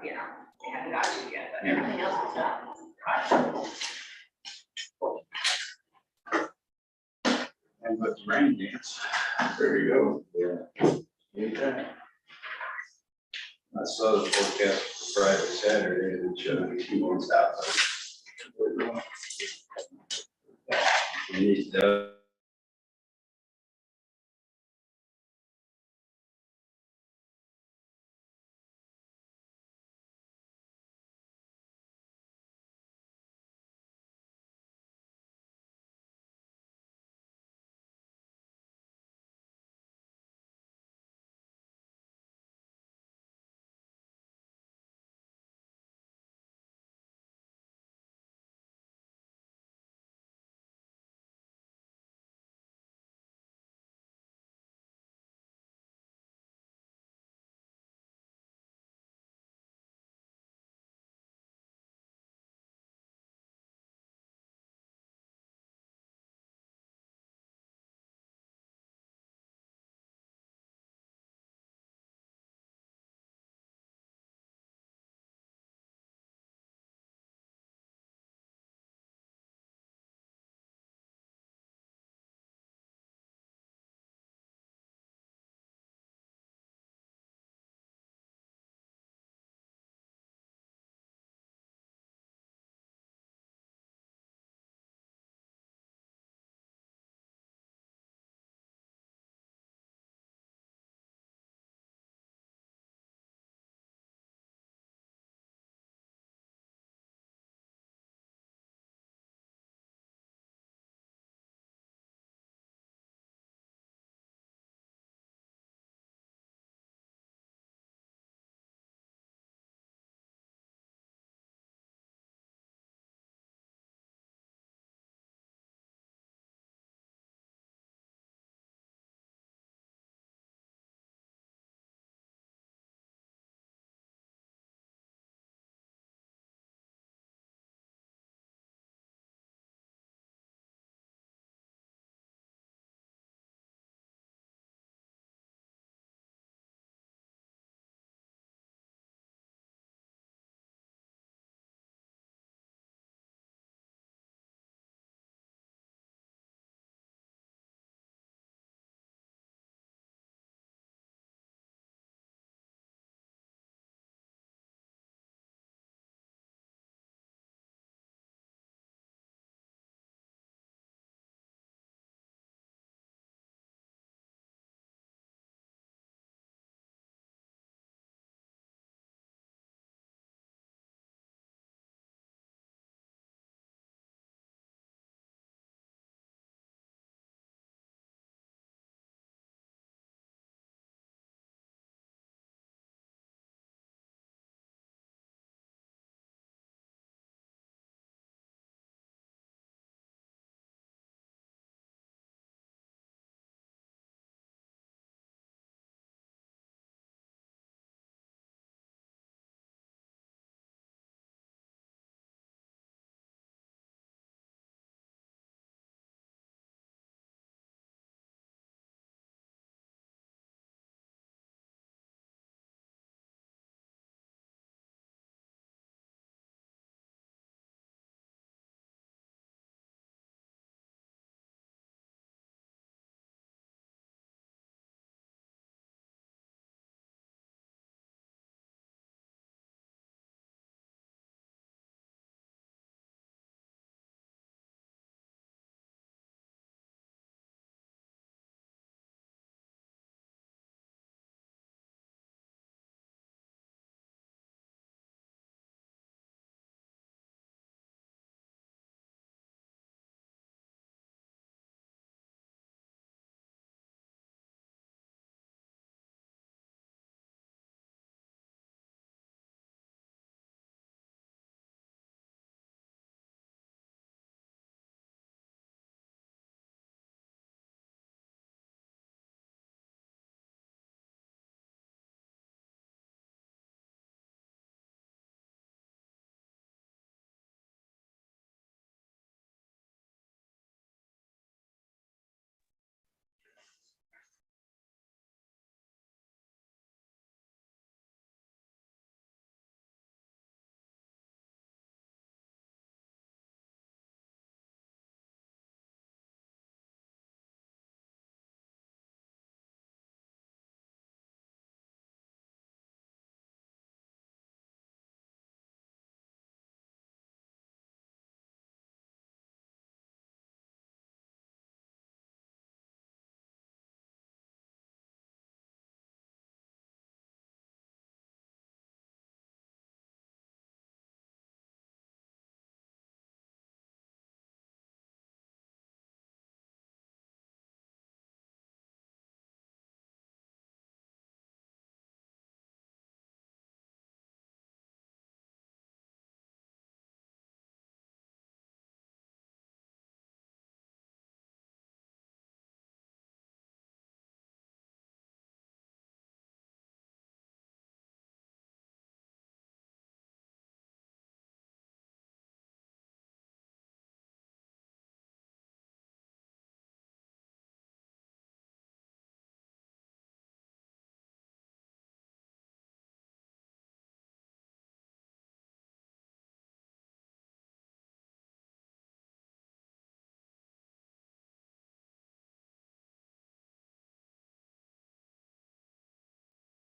you know, they haven't got to yet, but everything else is done. And with the rain dance, there you go. Yeah. Okay. I saw the forecast for Friday, Saturday, and it showed 2 months out. We need to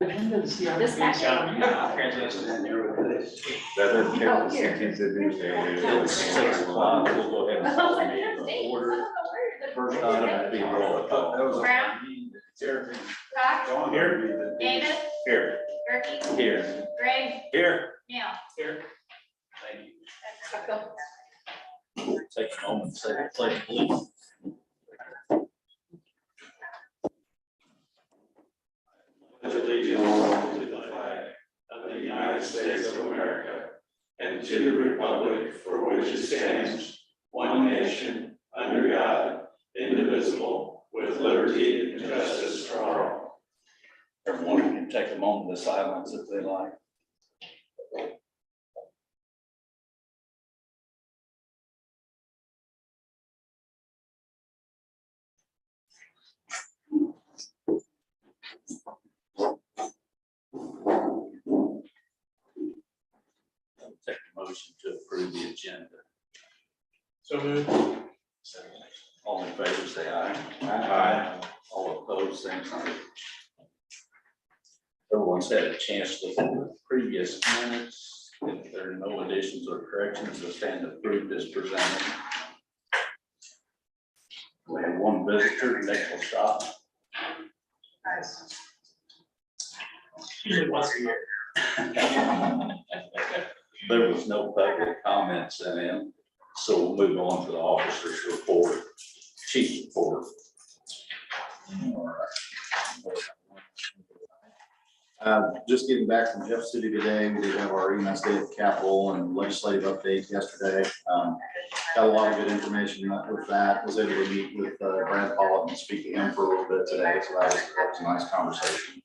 This packet. Better Oh, check here. the CTs that do say. It's 6 o'clock, we'll go ahead and call the meeting to order. First item will be roll call. Brown? Here. Cox? Here. Davis? Here. Gerke? Here. Gray? Here. Neal? Here. Thank you. Buckle. Take a moment, say the pledge, please. Allegiance to the flag of the United States of America and to the republic for which it stands, one nation, under God, indivisible, with liberty and justice for all. Everyone can take a moment of silence if they like. Take a motion to approve the agenda. So moved. All in favor, say aye. Aye. All opposed, same sign. Everyone's had a chance to look at the previous minutes. If there are no additions or corrections, the stand approved as presented. We have one visitor, Nick will stop. Usually once a year. There was no public comments sent in, so we'll move on to the officer's report, chief report. Just getting back from Jeff City today, we did have our EMS day at the Capitol and legislative update yesterday. Got a lot of good information with that, was able to meet with Brad Pollitt and speak to him for a little bit today, so that was a nice conversation.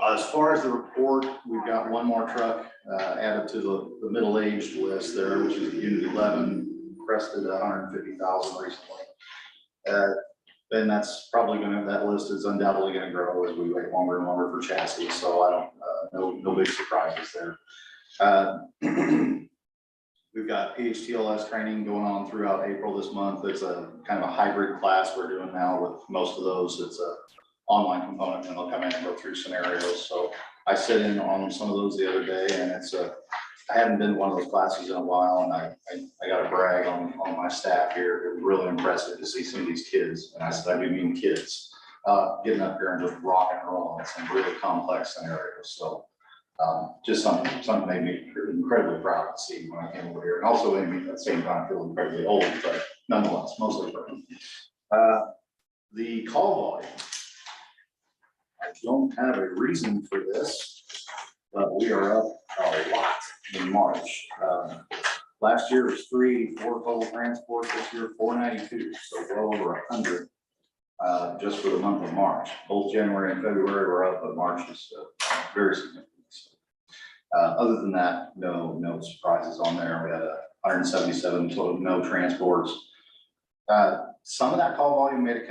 As far as the report, we've got one more truck added to the middle-aged list there, which is Unit 11, crested 150,000 recently. Then that's probably that list is undoubtedly gonna grow as we wait longer and longer for chassis, so I don't, no big surprises there. We've got PHTLS training going on throughout April this month. It's a kind of a hybrid class we're doing now with most of those. It's a online component and they'll come in and go through scenarios. So I sit in on some of those the other day and I haven't been to one of those classes in a while, and I got to brag on my staff here. It was really impressive to see some of these kids, and I do mean kids, getting up here and just rocking and rolling in some really complex scenarios. So just something made me incredibly proud to see when I came over here, and also made me at the same time feel incredibly old, but nonetheless, mostly proud. The call volume. I don't have a reason for this, but we are up a lot in March. Last year was 384 total transports, this year 492, so well over 100 just for the month of March. Both January and February were up, but March is very significant. Other than that, no surprises on there. We had 177 total no transports. Some of that call volume may have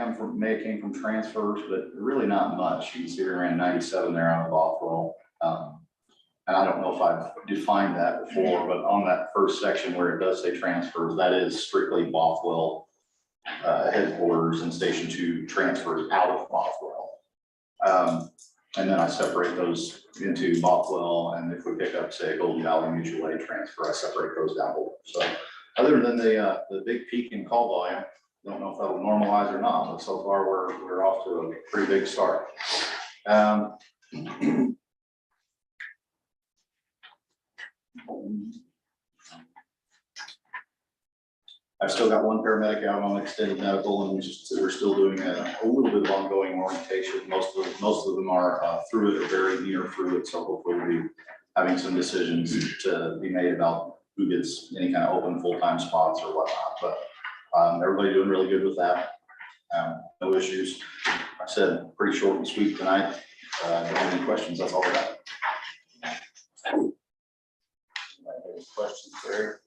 came from transfers, but really not much. You can see we ran 97 there out of Bothwell. And I don't know if I've defined that before, but on that first section where it does say transfers, that is strictly Bothwell headquarters and Station 2 transfers out of Bothwell. And then I separate those into Bothwell, and if we pick up, say, a Golden Valley Mutual Aid transfer, I separate those down below. So other than the big peak in call volume, don't know if that'll normalize or not, but so far we're off to a pretty big start. I've still got one paramedic out on extended medical, and we're still doing a little bit of ongoing orientation. Most of them are through it or very near through it, so hopefully we'll be having some decisions to be made about who gets any kind of open full-time spots or whatnot. But everybody doing really good with that. No issues. Like I said, pretty short and sweet tonight. Don't have any questions. That's all I got. Any questions there?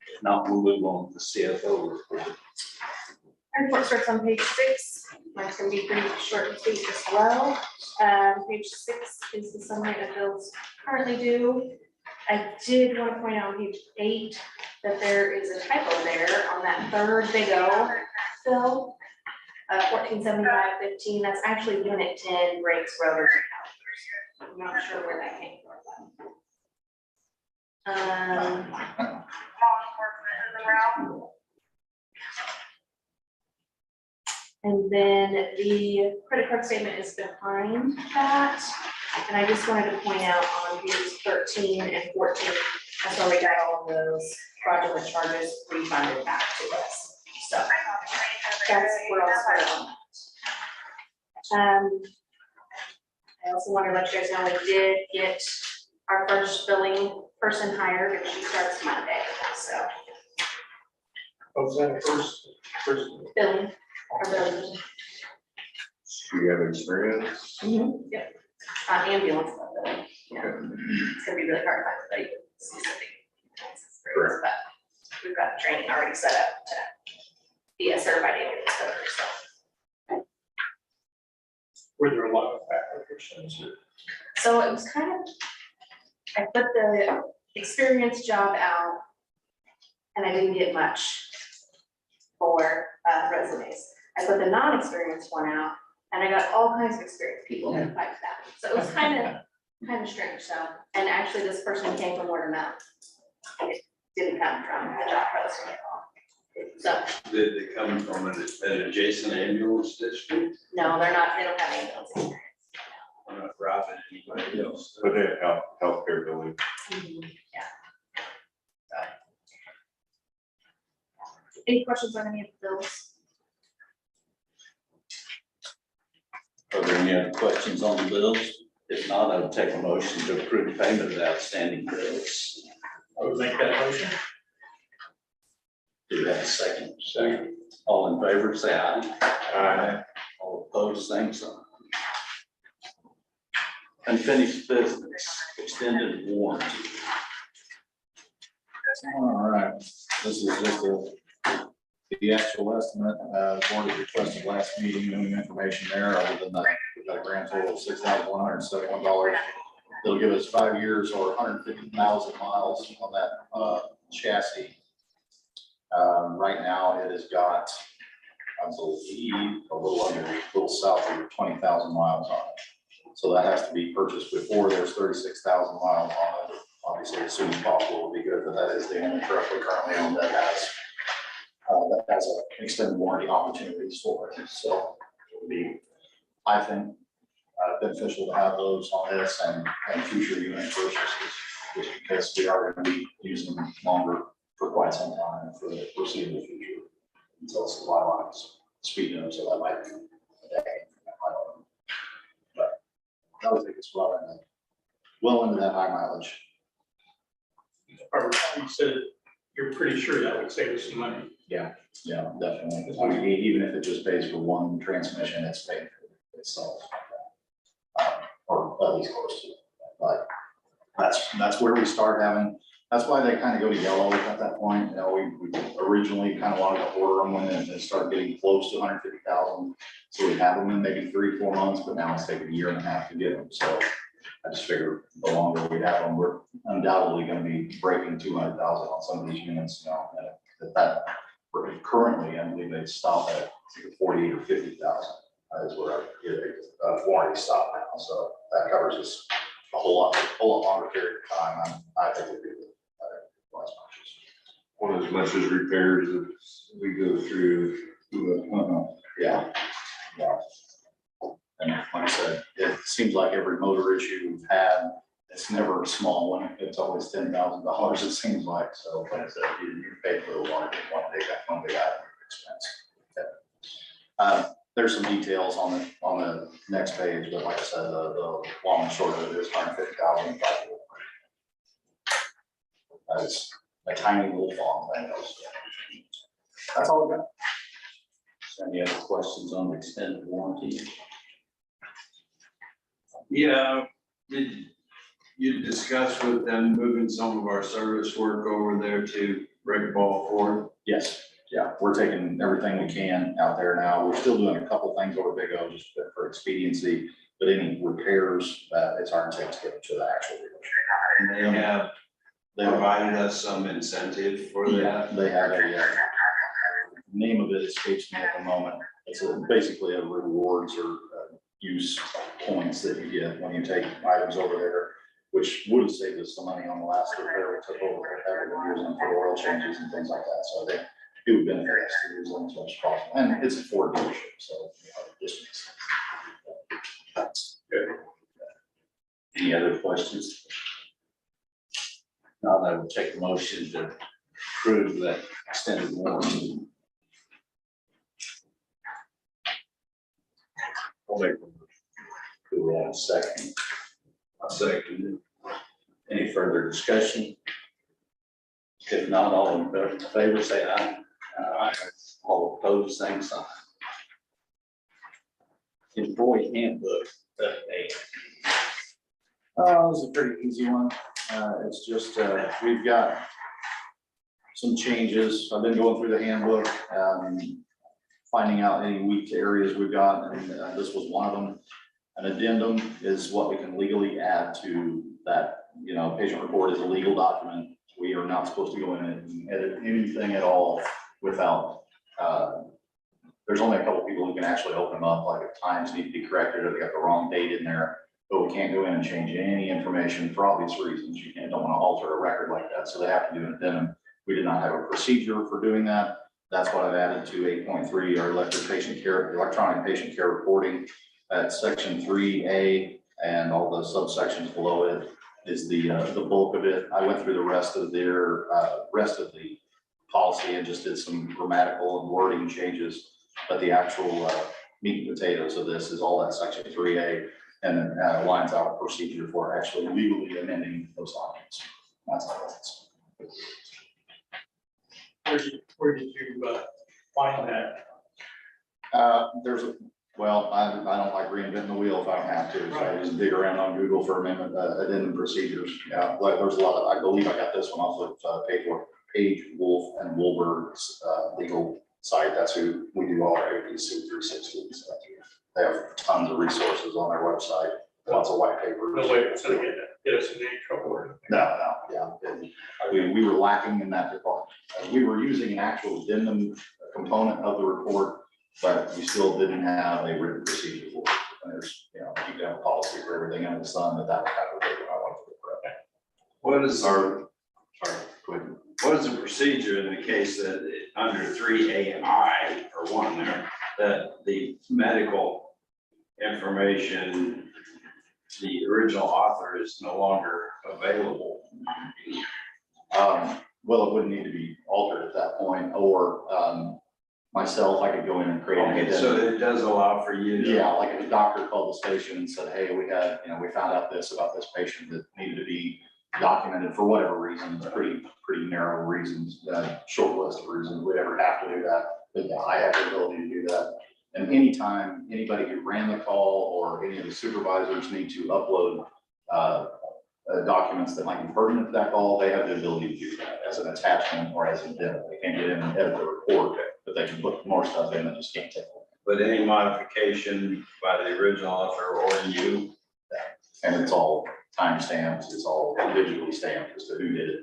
If not, we'll move on to the CFO report. Our report starts on page 6. Mine's going to be pretty short and sweet as well. Page 6 is the summary of bills currently due. I did want to point out on page 8 that there is a typo there on that third big O bill. $1475.15, that's actually unit 10, brakes, rotors, and calipers. I'm not sure where that came from. And then the credit card statement is behind that. And I just wanted to point out on pages 13 and 14, that's where we got all of those fraudulent charges refunded back to us. So that's where I'll start on that. I also want to let you guys know we did get our first billing person hired, and she starts Monday, so Was that first? billing, our billing. Do you have experience? Yep. Ambulance, billing, yeah. It's gonna be really hard to find somebody with specific experience, but we've got the training already set up to be a certified ambulance biller, so. Were there a lot of applications? So it was kind of, I put the experience job out and I didn't get much for resumes. I put the non-experienced one out and I got all kinds of experienced people that applied to that. So it was kind of strange, so. And actually this person came from word of mouth. It didn't come from the job posting at all. So, Did they come from an adjacent ambulance district? no, they don't have ambulance experience. We're not robbing anybody else. But they have healthcare billing. Yeah. Any questions on any of the bills? Are there any other questions on the bills? If not, I would take a motion to approve payment of the outstanding bills. I would make that motion. Do that second. Second. All in favor, say aye. Aye. All opposed, same sign. Unfinished business, extended warranty. All right, this is just the actual estimate, board had requested last meeting, no new information there, other than that, we've got a grand total of $6,171. It'll give us 5 years or 150,000 miles on that chassis. Right now, it has got, I believe, a little south of 20,000 miles on it. So that has to be purchased before there's 36,000 miles on it. Obviously, as soon as possible would be good, but that is the only truck we currently own that has an extended warranty opportunities for it. So it would be, I think, beneficial to have those on this and future unit purchases, just because we are going to be using them longer for quite some time for the foreseeable future until supply lines speed up, so that might be a decade. I don't know. But I would think it's well into that high mileage. You said you're pretty sure that would save us some money. Yeah, definitely. I mean, even if it just pays for one transmission, it's paid for itself. Or at least close to it. But that's where we start having, that's why they kind of go to yellow at that point. You know, we originally kind of wanted to order them when they start getting close to 150,000. So we have them in maybe 3-4 months, but now it's taken 1.5 years to get them. So I just figure the longer we have them, we're undoubtedly going to be breaking 200,000 on some of these units, you know, that currently, I believe they stop at 40 or 50,000 is where our warranty stop now. So that covers us a whole lot longer period of time. I think it'd be as much. Well, as much as repairs as we go through. Yeah. And like I said, it seems like every motor issue we've had, it's never a small one. It's always $10,000, it seems like. So like I said, you pay for the one big item expense. Yeah. There's some details on the next page, but like I said, the long and short of it is 150,000. That's a tiny little farm thing. That's all we got. Any other questions on the extended warranty? Yeah, did you discuss with them moving some of our service work over there to Break Ball Ford? Yes, yeah, we're taking everything we can out there now. We're still doing a couple things over Big O just for expediency, but any repairs, it's our intent to get them to the actual dealership. And they have provided us some incentive for that. They have a, name of it escapes me at the moment. It's basically a rewards or use points that you get when you take items over there, which would have saved us some money on the last repair we took over, having to use them for oil changes and things like that. So I think it would benefit us to use them as much as possible. And it's a Ford dealership, so this makes sense. Any other questions? Now I will take a motion to approve that extended warranty. I'll make them. Do we have a second? I second Any further discussion? If not, all in favor, say aye. Aye. All opposed, same sign. Employee handbook update. Oh, this is a pretty easy one. It's just, we've got some changes. I've been going through the handbook, finding out any weak areas we've got, and this was one of them. An addendum is what we can legally add to that, patient report is a legal document. We are not supposed to go in and edit anything at all without, there's only a couple people who can actually open them up, like if times need to be corrected or they got the wrong date in there. But we can't go in and change any information for obvious reasons. You don't want to alter a record like that, so they have to do an addendum. We did not have a procedure for doing that. That's what I've added to 8.3, our electronic patient care reporting. At section 3A and all the subsections below it is the bulk of it. I went through the rest of the policy and just did some grammatical and wording changes. But the actual meat and potatoes of this is all that section 3A, and then lines out a procedure for actually legally amending those documents. That's all it is. Where did you find that? Well, I don't like reinventing the wheel if I don't have to, so I just dig around on Google for amendment, addendum procedures. Yeah, like there's a lot of, I believe I got this one off of Page Wolf and Woolberg's legal site. That's who we do all our APC 360. So they have tons of resources on their website, lots of white papers. No way it's gonna get us in any trouble or anything. No, yeah. We were lacking in that department. We were using an actual addendum component of the report, but we still didn't have a written procedure for it. And there's, you can have a policy for everything under the sun, but that was kind of what I wanted to correct. What is Sorry, go ahead. What is the procedure in the case that under 3A and I, or one there, that the medical information, the original author is no longer available? Well, it wouldn't need to be altered at that point, or myself, I could go in and create an Okay, so addendum. it does allow for you to. Yeah, like if a doctor called the station and said, hey, we found out this about this patient that needed to be documented for whatever reason, pretty narrow reasons, short list of reasons, we'd ever have to do that. But yeah, I have the ability to do that. And anytime anybody who ran the call or any of the supervisors need to upload documents that might be pertinent to that call, they have the ability to do that as an attachment or as an addendum. They can't get in and edit the report, but they can put more stuff in that just can't take it. But any modification by the original author or you. And it's all time stamped, it's all digitally stamped as to who did it.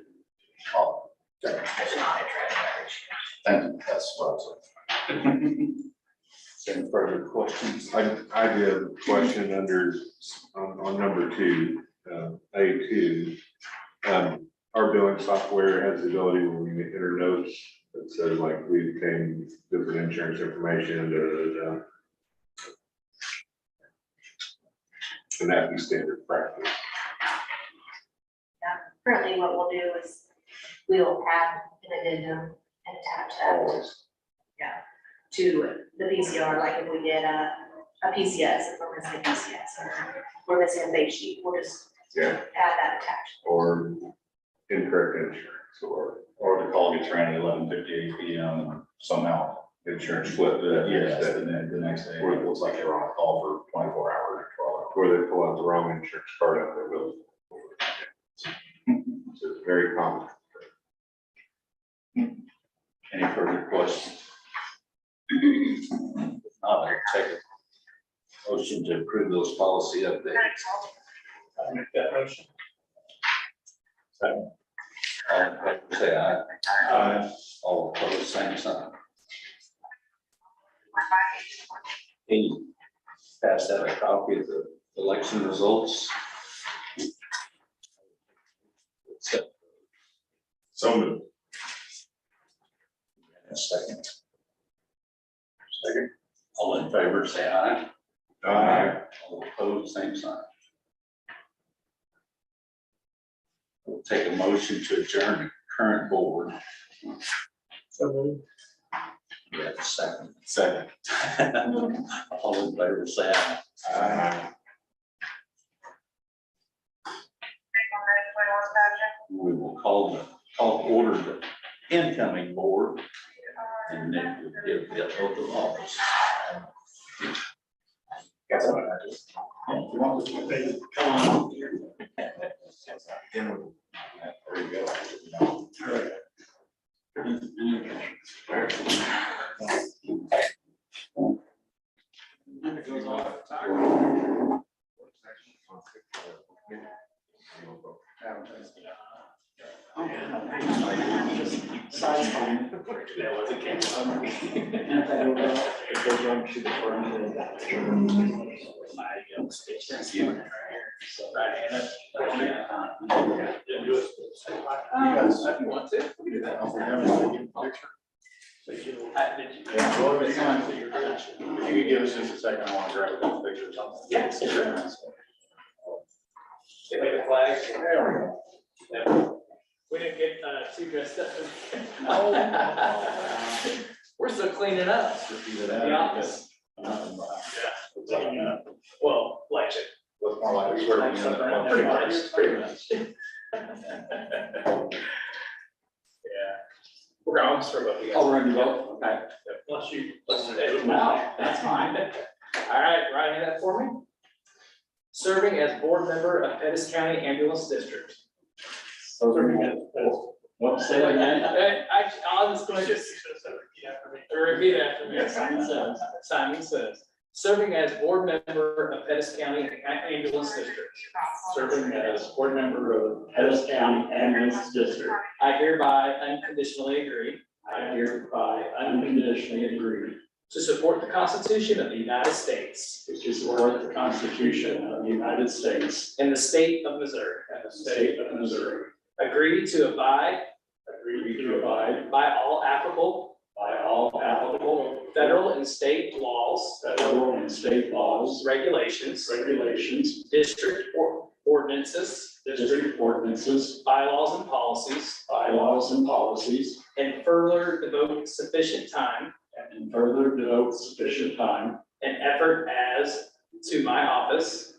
Oh, okay. There's not a treasure. Thank you, that's what I was saying. Any further questions? I did a question on number 2, A2. Our billing software has the ability when we enter notes that says like we obtain different insurance information, and that be standard practice. Currently, what we'll do is we'll have an addendum and attach that Always. to the PCR, like if we get a PCS, if we're missing a PCS, or we're missing a base sheet, we'll just Yeah. add that attached. Or incorrect insurance Or the call gets ran at 11:58 p.m. and somehow, insurance flip that. yes, the next day, it looks like they were on a call for 24 hours or 12 hours. Where they pull out the wrong insurance card out their bill. So it's very common. Any further questions? I'll take a motion to approve those policy updates. I'll make that motion. Second. All in favor, say aye. Aye. All opposed, same sign. Can you pass out a copy of the election results? So moved. A second. Second. All in favor, say aye. Aye. All opposed, same sign. We'll take a motion to adjourn the current board. So We have a second. Second. All in favor, say aye. Aye. We will call order the incoming board, and then we'll give the oath of office. Guess what I just. You want to They come on. There you go. if you want to, we can do that. If we have a picture. Yeah, well, if you can, if you could give us just a second, I want to grab a couple pictures. Yes. There Like a flag. we go. We didn't get too dressed up. We're still cleaning up. Just either The that. office. Yeah. Well, like it. Looks more like we were. Pretty much, pretty much. Yeah. We're going for both of you guys. Oh, we're gonna vote, okay. Unless you, no, that's fine. All right, write that for me. Serving as board member of Pettis County Ambulance District. What, say that again? Actually, I'll just go ahead and repeat after me. Simon says, serving as board member of Pettis County Ambulance District. Serving as board member of Pettis County Ambulance District. I hereby unconditionally agree I hereby unconditionally agree to support the Constitution of the United States to support the Constitution of the United States and the state of Missouri. and the state of Missouri. Agree to abide Agree to abide by all applicable by all applicable federal and state laws, federal and state laws, regulations, regulations, district ordinances, district ordinances, bylaws and policies, bylaws and policies, and further devote sufficient time and further devote sufficient time and effort as to my office,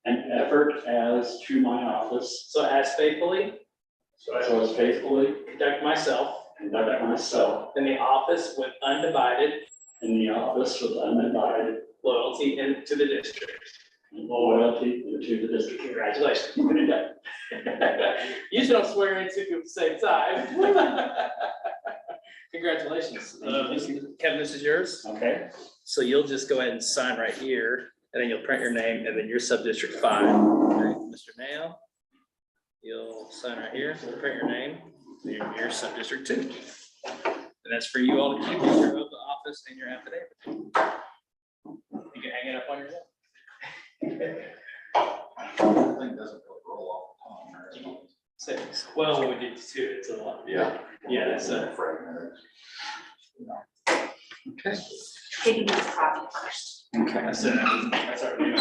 and effort as to my office, so as faithfully so as faithfully conduct myself conduct myself in the office with undivided in the office with undivided loyalty to the district. loyalty to the district. Congratulations. You did that. You don't swear in two people at the same time. Congratulations. Kevin, this is yours. Okay. So you'll just go ahead and sign right here, and then you'll print your name, and then you're sub-district 5. Okay, Mr. Nail, you'll sign right here, print your name, and you're sub-district 2. And that's for you all to keep your oath of office and your affidavit. You can hang it up on your wall. The thing doesn't really roll off the tongue, right? Six. Well, when we did 2, it's a lot. Yeah. Yeah, that's a. Fragmented. Okay. Taking this copy first. Okay. That's our new.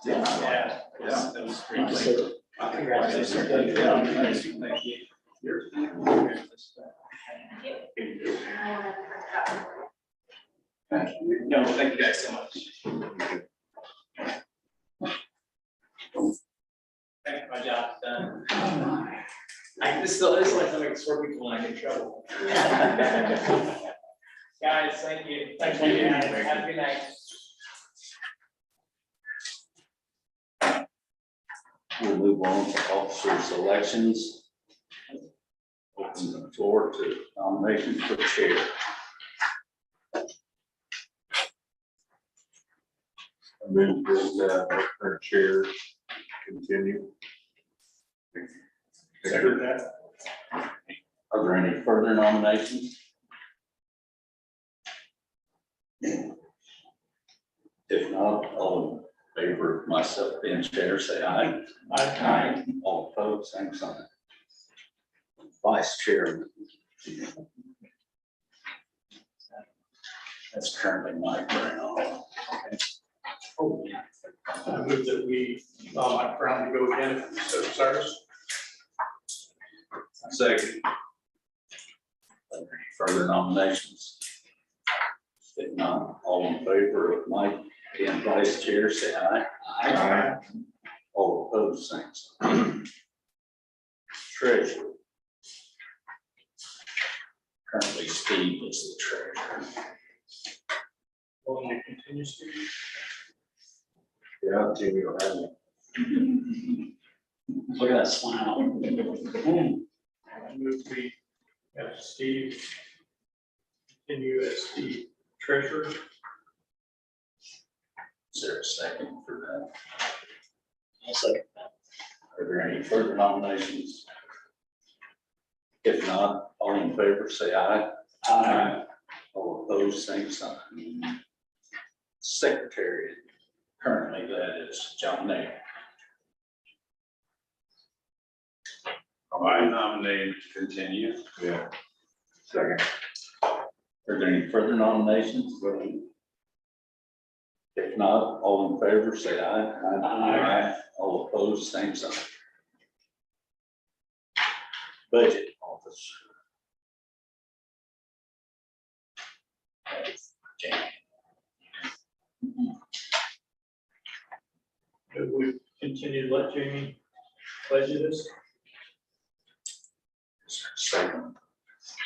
Yeah. Yeah. That was great. So, Congratulations. Yeah. Thank you. No, thank you guys so much. Thank you, my job's done. This is like something that's for people when I get in trouble. Guys, thank you. Thank you. Have a good night. We'll move on to officers' elections. Open the floor to nominations for chair. I move that current chair continue. Second that. Are there any further nominations? If not, all in favor of myself being chair, say aye. Aye. All opposed, same sign. Vice chair. That's currently Mike Brown. Oh, yeah. I move that we allow Mike Brown to go again if so desires. Second. Further nominations? If not, all in favor of Mike being vice chair, say aye. Aye. All opposed, same sign. Treasurer. Currently Steve is the treasurer. Will you continue, Steve? Yeah, Jamie will have it. Look at that smile. I move we have Steve continue as the treasurer. Is there a second for that? I'll second. Are there any further nominations? If not, all in favor, say aye. Aye. All opposed, same sign. Secretary, currently that is John Nair. I nominate to continue. Yeah. Second. Are there any further nominations? If not, all in favor, say aye. Aye. All opposed, same sign. Budget officer. That's Jamie. Move we continue to let Jamie budget us. Second.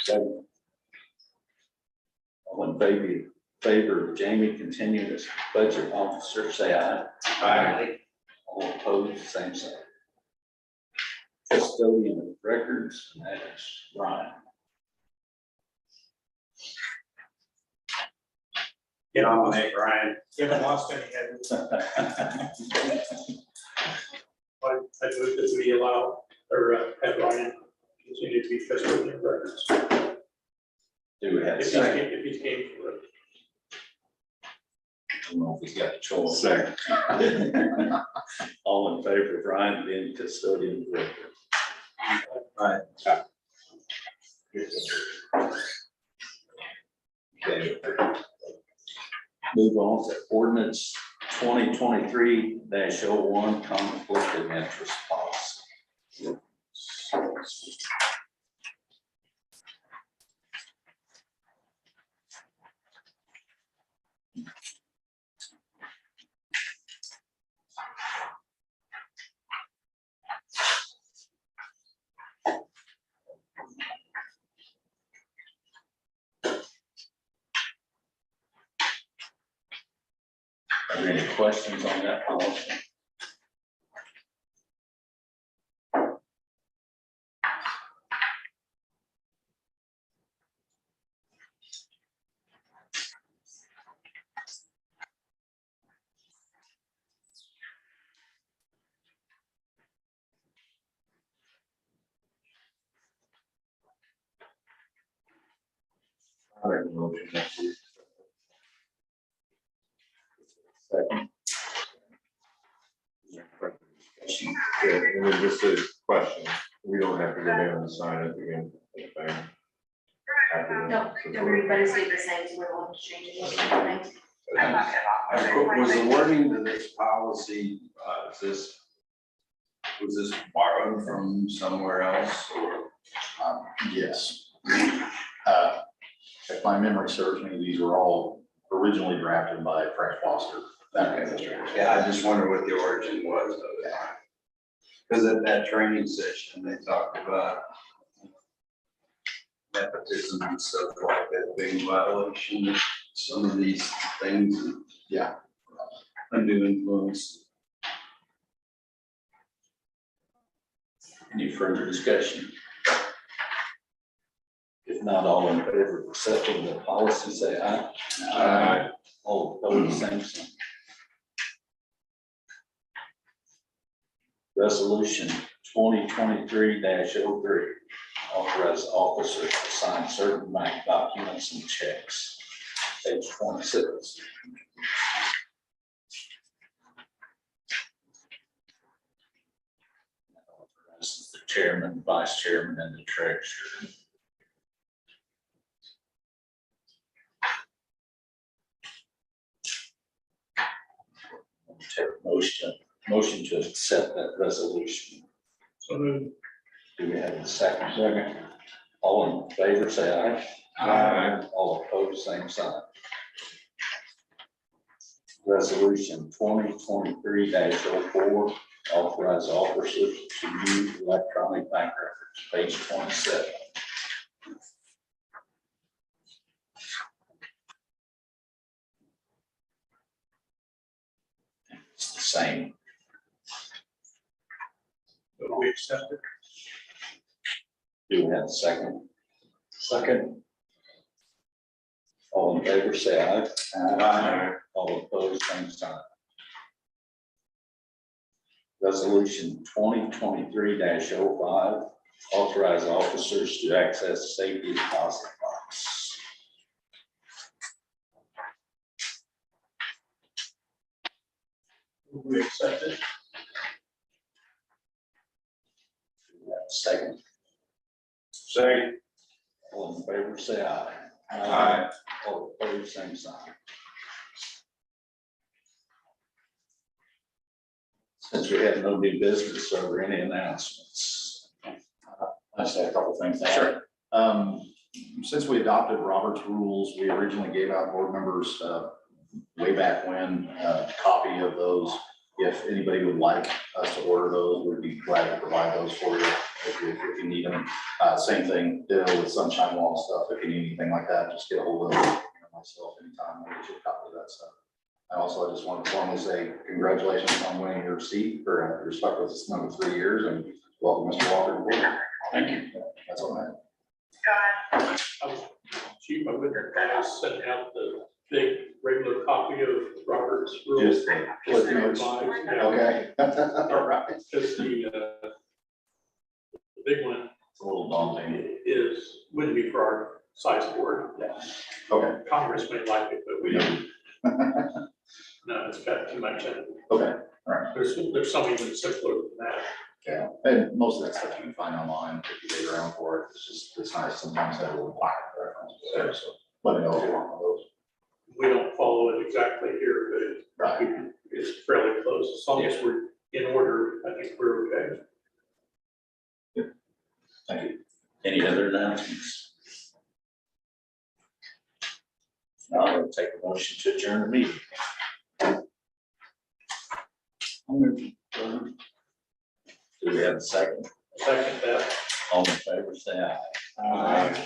Second. All in favor of Jamie continuing as budget officer, say aye. Aye. All opposed, same sign. Custodian of records, and that is Ryan. Nominate Ryan. You haven't lost any, have you? I move that we allow, or have Ryan continue to be custodian of records. Do we have a If second? he's game for it. I don't know if he's got a choice. Second. All in favor of Ryan being custodian of records? Aye. Okay. Move on to ordinance 2023-01 conflict of interest policy. Are there any questions on that policy? I make a motion that we- Second. Yeah, and then just a question, we don't have to go down and sign it again. No, everybody stayed the same, so we don't have to change anything. Was the wording to this policy, was this borrowed from somewhere else or? Yes. If my memory serves me, these were all originally drafted by Frank Foster. Yeah, I just wonder what the origin was of it. Because at that training session, they talked about nepotism and stuff like that being violation of some of these things. Yeah. Undue influence. Any further discussion? If not, all in favor of accepting the policy, say aye. Aye. All opposed, same sign. Resolution 2023-03, authorize officers to sign certain bank documents and checks. Page 26. This is the chairman, vice chairman, and the treasurer. Take a motion to accept that resolution. So moved. Do we have a second? Second. All in favor, say aye. Aye. All opposed, same sign. Resolution 2023-04, authorize officers to use electronic bank records, page 27. It's the same. So we accept it. Do we have a second? Second. All in favor, say aye. Aye. All opposed, same sign. Resolution 2023-05, authorize officers to access safety deposit box. We accept it. Do we have a second? Second. All in favor, say aye. Aye. All opposed, same sign. Since we have no new business, are there any announcements? I just had a couple things to add. Sure. Since we adopted Robert's rules, we originally gave out board members, way back when, a copy of those. If anybody would like us to order those, we'd be glad to provide those for you if you need them. Same thing, ditto with sunshine law stuff. If you need anything like that, just get a hold of myself anytime. We'll get you a copy of that stuff. And also, I just want to formally say congratulations on winning your seat for your stuck with us number 3 years, and welcome, Mr. Walker, to the board. Thank you. That's all I have. Chief, I wouldn't guys sent out the big regular copy of Robert's rules. Just the cliff notes. Yeah, Okay. All right. because the big one It's a little daunting. wouldn't be for our size board. Yeah. Okay. Congress may like it, but we don't. No, it's got too much in it. Okay. All right. There's some even simpler than that. Yeah. And most of that stuff you can find online if you dig around for it. It's nice sometimes to have a little pocket reference there. So let me know if you want one of those. We don't follow it exactly here, but Right. it's fairly close. As long as we're in order, I think we're okay. Thank you. Any other announcements? Now I'll take a motion to adjourn the meeting. Do we have a second? Second that. All in favor, say aye. Aye.